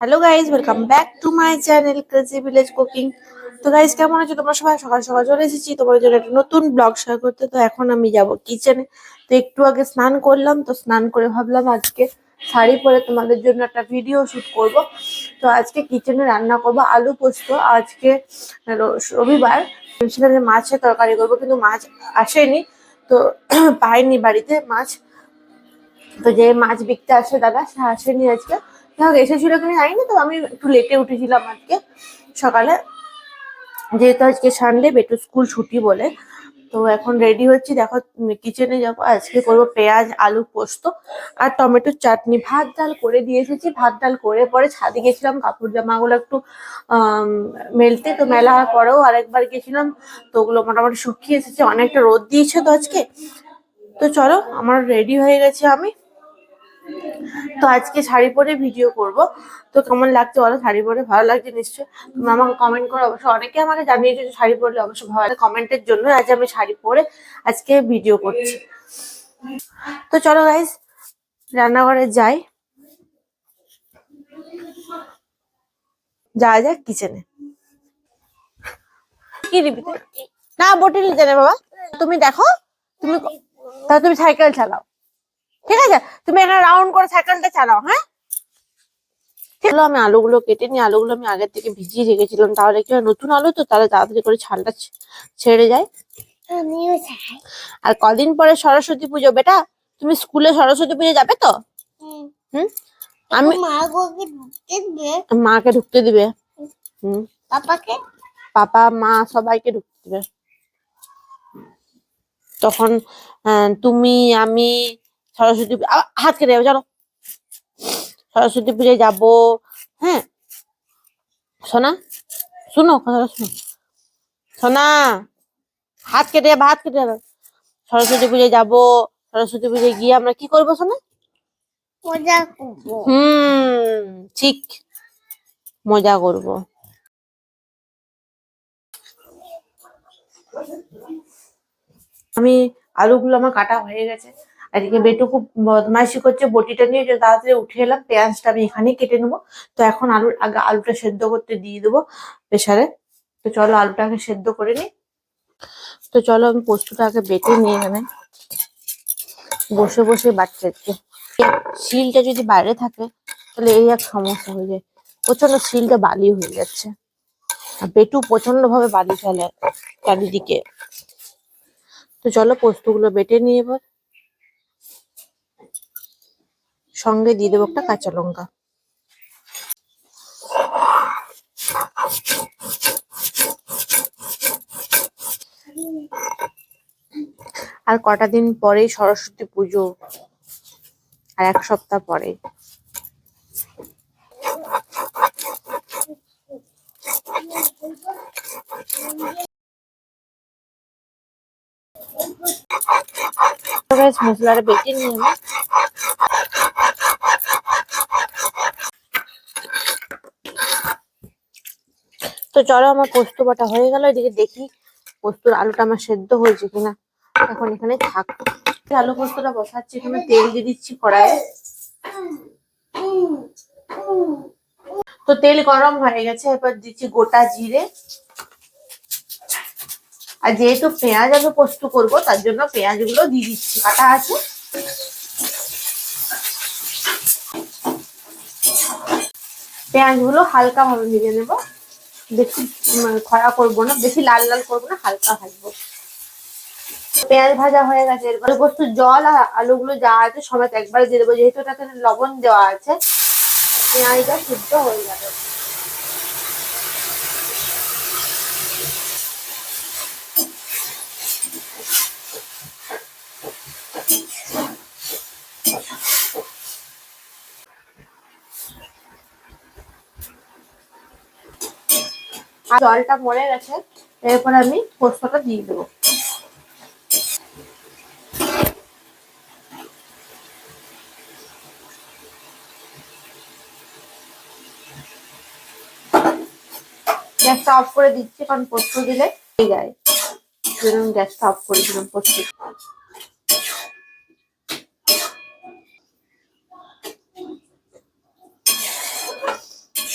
Hello guys, welcome back to my channel crazy village cooking. তো guys, কেমন আছো তোমরা সবাই? সকাল সকাল চলে এসেছি তোমাদের জন্য একটা নতুন ব্লগ শেয়ার করতে। তো এখন আমি যাব কিচেনে। তো একটু আগে স্নান করলাম, তো স্নান করে ভাবলাম আজকে শাড়ি পরে তোমাদের জন্য একটা ভিডিও শুট করব। তো আজকে কিচেনে রান্না করবো আলু পোস্ত। আজকে রবিবার, ভেবেছিলাম যে মাছের তরকারি করবো, কিন্তু মাছ আসেনি। তো পাইনি বাড়িতে মাছ। তো যে মাছ বিকতে আসে দাদা, সে আসেনি আজকে। এসেছিল কিনা জানি না। তো আমি একটু লেটে উঠেছিলাম আজকে সকালে, যেহেতু আজকে সানডে, বেটু স্কুল ছুটি বলে। তো এখন রেডি হচ্ছি, দেখো কিচেনে যাবো। আজকে করবো পেঁয়াজ আলু পোস্ত আর টমেটোর চাটনি। ভাত ডাল করে দিয়ে এসেছি। ভাত ডাল করে পরে ছাদে গেছিলাম কাপড় জামাগুলো একটু মেলতে। তো মেলা হওয়ার পরেও আরেকবার গেছিলাম, তো ওগুলো মোটামুটি শুকিয়ে এসেছে। অনেকটা রোদ দিয়েছে তো আজকে। তো চলো, আমার রেডি হয়ে গেছি আমি। তো আজকে শাড়ি পরে ভিডিও করব। তো কেমন লাগছে বলো? শাড়ি পরে ভালো লাগছে নিশ্চয়ই। তোমরা আমাকে কমেন্ট করো অবশ্য। অনেকে আমাকে জানিয়েছে যে শাড়ি পরলে অবশ্য ভালো লাগে। কমেন্টের জন্য আজ আমি শাড়ি পরে আজকে ভিডিও করছি। তো চলো গাইস, রান্নাঘরে যাই, যাওয়া যাক কিচেনে। কি দিবি তুই? না, বটি নিতে নেই বাবা। তুমি দেখো, তুমি তাহলে তুমি সাইকেল চালাও, ঠিক আছে? তুমি এখানে রাউন্ড করে সাইকেলটা চালাও, হ্যাঁ? চলো, আমি আলুগুলো কেটে নিই। আলুগুলো আমি আগের থেকে ভিজিয়ে রেখেছিলাম, তাহলে কি হয়, নতুন আলু তো, তাহলে তাড়াতাড়ি করে ছালটা ছেড়ে যায়। আর কদিন পরে সরস্বতী পুজো বেটা, তুমি স্কুলে সরস্বতী পুজো যাবে তো? হুম, আমি মাকে ঢুকতে দিবে। হুম, পাপা মা সবাইকে ঢুকতে দিবে। তখন তুমি আমি সরস্বতী হাত কেটে যাবে, চলো সরস্বতী পুজোয় যাবো। হ্যাঁ সোনা, শুনো কথাটা, শুনো সোনা, হাত কেটে যাবে, হাত কেটে যাবে। সরস্বতী পুজোয় যাবো। সরস্বতী পুজোয় গিয়ে আমরা কি করবো সোনা? মজা করবো। ঠিক, মজা করবো। আমি আলুগুলো আমার কাটা হয়ে গেছে। আজকে বেটু খুব বদমাইশি করছে, বটিটা নিয়ে যে তাড়াতাড়ি উঠে এলাম। পেঁয়াজটা আমি এখানেই কেটে নেবো। তো এখন আলুটা সেদ্ধ করতে দিয়ে দেবো প্রেসারে। তো চলো আলুটাকে সেদ্ধ করে নিই। তো চলো, আমি পোস্তটা আগে বেটে নিয়ে এখানে বসে বসে বাচ্চাকে। শিলটা যদি বাইরে থাকে তাহলে এই এক সমস্যা হয়ে যায়, প্রচন্ড শিলটা বালি হয়ে যাচ্ছে। আর বেটু প্রচন্ড ভাবে বালি ফেলে চারিদিকে। তো চলো পোস্তগুলো বেটে নিয়ে এবার সঙ্গে দিয়ে দেবো একটা কাঁচা লঙ্কা। আর কটা দিন পরেই সরস্বতী পুজো, আর এক সপ্তাহ পরে। মশলাটা বেটে নিয়ে আমি তো চলো, আমার পোস্ত বাটা হয়ে গেল। এদিকে দেখি পোস্তর আলুটা আমার সেদ্ধ হয়েছে কিনা। এখন এখানে থাক, আলু পোস্তটা বসাচ্ছি। এখানে তেল দিয়ে দিচ্ছি কড়াইয়ে। তো তেল গরম হয়ে গেছে, এবার দিচ্ছি গোটা জিরে। আর যেহেতু পেঁয়াজ আমি পোস্ত করবো, তার জন্য পেঁয়াজ গুলো দিয়ে দিচ্ছি, কাটা আছে। পেঁয়াজ গুলো হালকা ভাবে ভেজে নেবো, বেশি খরা করবো না, বেশি লাল লাল করবো না, হালকা ভাজবো। পেঁয়াজ ভাজা হয়ে গেছে, এরপরে পোস্ত জল আর আলুগুলো যা আছে সমেত একবারে দিয়ে দেবো, যেহেতু এটাতে লবণ দেওয়া আছে। পেঁয়াজটা সিদ্ধ হয়ে যাবে। আর জলটা মরে গেছে, এরপর আমি পোস্তটা দিয়ে দেবো। গ্যাসটা অফ করে দিচ্ছি, কারণ পোস্ত দিলে যায়। গ্যাসটা অফ করে দিলাম পোস্ত।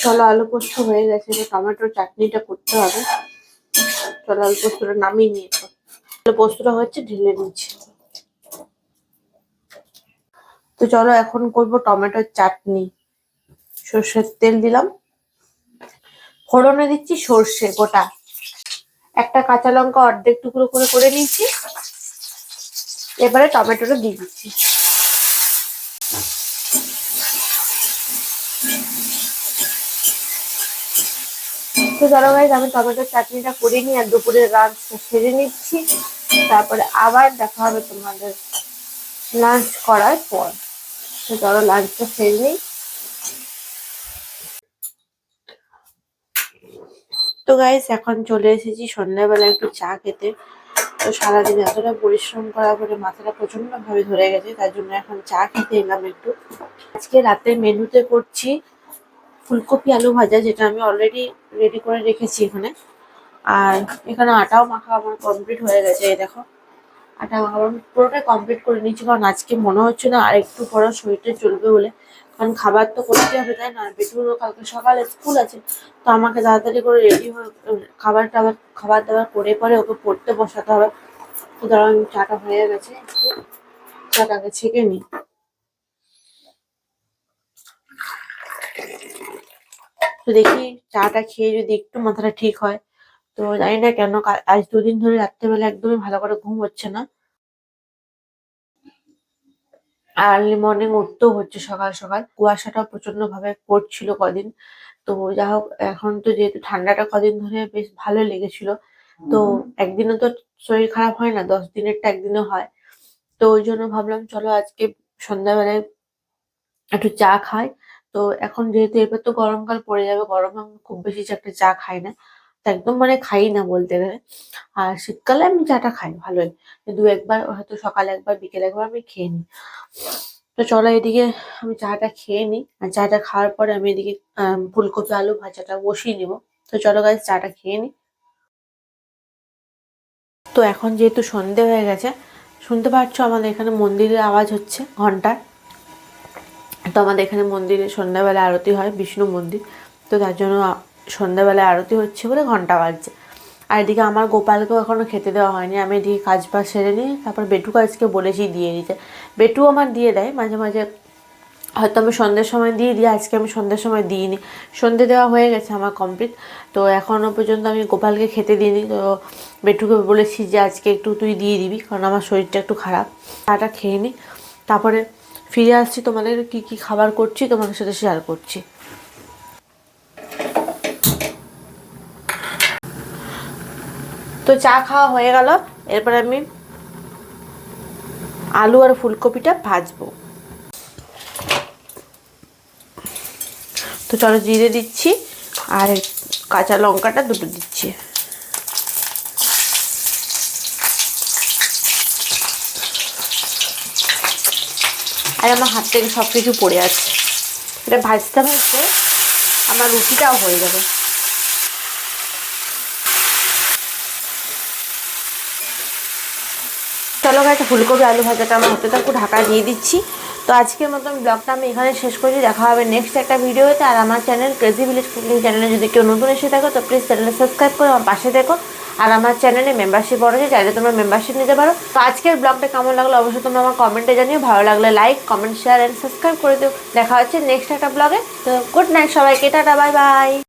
চলো আলু পোস্ত হয়ে গেছে, এবার টমেটোর চাটনিটা করতে হবে। চলো আলু পোস্তটা নামিয়ে নিয়ে আলু পোস্তটা হচ্ছে ঢেলে নিচ্ছি। তো চলো এখন করবো টমেটোর চাটনি। সর্ষের তেল দিলাম, ফোড়নে দিচ্ছি সর্ষে গোটা, একটা কাঁচা লঙ্কা অর্ধেক টুকরো করে করে নিচ্ছি। এবারে টমেটোটা দিয়ে দিচ্ছি। তো চলো গাইস, আমি টমেটোর চাটনিটা করে নিই আর দুপুরের লাঞ্চটা সেরে নিচ্ছি। তারপরে আবার দেখা হবে তোমাদের লাঞ্চ করার পর। তো চলো লাঞ্চটা সেরে নিই। তো গাইস এখন চলে এসেছি সন্ধ্যাবেলা একটু চা খেতে। তো সারাদিন এতটা পরিশ্রম করার পরে মাথাটা প্রচন্ড ভাবে ধরে গেছে, তার জন্য এখন চা খেতে এলাম একটু। আজকে রাতে মেনুতে করছি ফুলকপি আলু ভাজা, যেটা আমি অলরেডি রেডি করে রেখেছি এখানে। আর এখানে আটাও মাখা আমার কমপ্লিট হয়ে গেছে, এই দেখো আটা মাখা আমার পুরোটাই কমপ্লিট করে নিচ্ছি, কারণ আজকে মনে হচ্ছে না আর একটু পরে শরীরটা চলবে বলে। কারণ খাবার তো করতে হবে, তাই না? বেটুরও কালকে সকালে স্কুল আছে, তো আমাকে তাড়াতাড়ি করে রেডি হয়ে খাবার দাবার করে পরে ওকে পড়তে বসাতে হবে। তো ধরো আমি চাটা হয়ে গেছে, একটু চাটাকে ছেঁকে নিই। তো দেখি চাটা খেয়ে যদি একটু মাথাটা ঠিক হয়। তো জানি না কেন আজ দুদিন ধরে রাত্রেবেলা একদমই ভালো করে ঘুম হচ্ছে না। আর্লি মর্নিং উঠতেও হচ্ছে সকাল সকাল, কুয়াশাটা প্রচন্ড ভাবে পড়ছিল কদিন। তো যা হোক, এখন তো যেহেতু ঠান্ডাটা কদিন ধরে বেশ ভালো লেগেছিল, তো একদিনও তো শরীর খারাপ হয় না, 10 দিনেরটা একদিনে হয়। তো ওই জন্য ভাবলাম চলো আজকে সন্ধ্যাবেলায় একটু চা খাই। তো এখন যেহেতু এবার তো গরমকাল পড়ে যাবে, গরমে আমি খুব বেশি একটা চা খাই না, তো একদম মানে খাই না বলতে গেলে। আর শীতকালে আমি চাটা খাই ভালোই, দু একবার হয়তো সকালে একবার বিকেলে একবার আমি খেয়ে নিই। তো চলো এদিকে আমি চাটা খেয়ে নিই, আর চাটা খাওয়ার পরে আমি এদিকে ফুলকপি আলু ভাজাটা বসিয়ে নিব। তো চলো গাইস চাটা খেয়ে নিই। তো এখন যেহেতু সন্ধে হয়ে গেছে, শুনতে পাচ্ছ আমাদের এখানে মন্দিরের আওয়াজ হচ্ছে ঘন্টার। তো আমাদের এখানে মন্দিরে সন্ধ্যাবেলা আরতি হয়, বিষ্ণু মন্দির। তো তার জন্য সন্ধ্যাবেলায় আরতি হচ্ছে বলে ঘন্টা বাজছে। আর এদিকে আমার গোপালকেও এখনো খেতে দেওয়া হয়নি, আমি এদিকে কাজ বাজ সেরে নিই। তারপর বেটুকে আজকে বলেছি দিয়ে দিতে, বেটু আমার দিয়ে দেয় মাঝে মাঝে, হয়তো আমি সন্ধ্যের সময় দিয়ে দিই, আজকে আমি সন্ধ্যের সময় দিইনি। সন্ধ্যে দেওয়া হয়ে গেছে আমার কমপ্লিট। তো এখনও পর্যন্ত আমি গোপালকে খেতে দিইনি। তো বেটুকে বলেছি যে আজকে একটু তুই দিয়ে দিবি, কারণ আমার শরীরটা একটু খারাপ। চাটা খেয়ে নিই, তারপরে ফিরে আসছি, তোমাদের কি কি খাবার করছি তোমাদের সাথে শেয়ার করছি। তো চা খাওয়া হয়ে গেল, এরপর আমি আলু আর ফুলকপিটা ভাজবো। তো চলো জিরে দিচ্ছি আর কাঁচা লঙ্কাটা দুটো দিচ্ছি। আর আমার হাত থেকে সব কিছু পড়ে আছে, এটা ভাজতে ভাজতে আমার রুটিটাও হয়ে যাবে। চলো গাইস, ফুলকপি আলু ভাজাটা আমার হতে থাকুক, ঢাকা দিয়ে দিচ্ছি। তো আজকের মতন ব্লগটা আমি এখানে শেষ করছি, দেখা হবে নেক্সট একটা ভিডিওতে। আর আমার চ্যানেল ক্রেজি ভিলেজ কুকিং চ্যানেলে যদি কেউ নতুন এসে থাকো, তো প্লিজ চ্যানেলে সাবস্ক্রাইব করে আমার পাশে দেখো। আর আমার চ্যানেলে মেম্বারশিপ আছে, চাইলে তোমরা মেম্বারশিপ নিতে পারো। তো আজকের ব্লগটা কেমন লাগলো অবশ্যই তোমরা আমার কমেন্টে জানিও, ভালো লাগলে like comment share and subscribe করে দিও। দেখা হচ্ছে নেক্সট একটা ব্লগে। তো গুড নাইট সবাইকে, টাটা বাই বাই।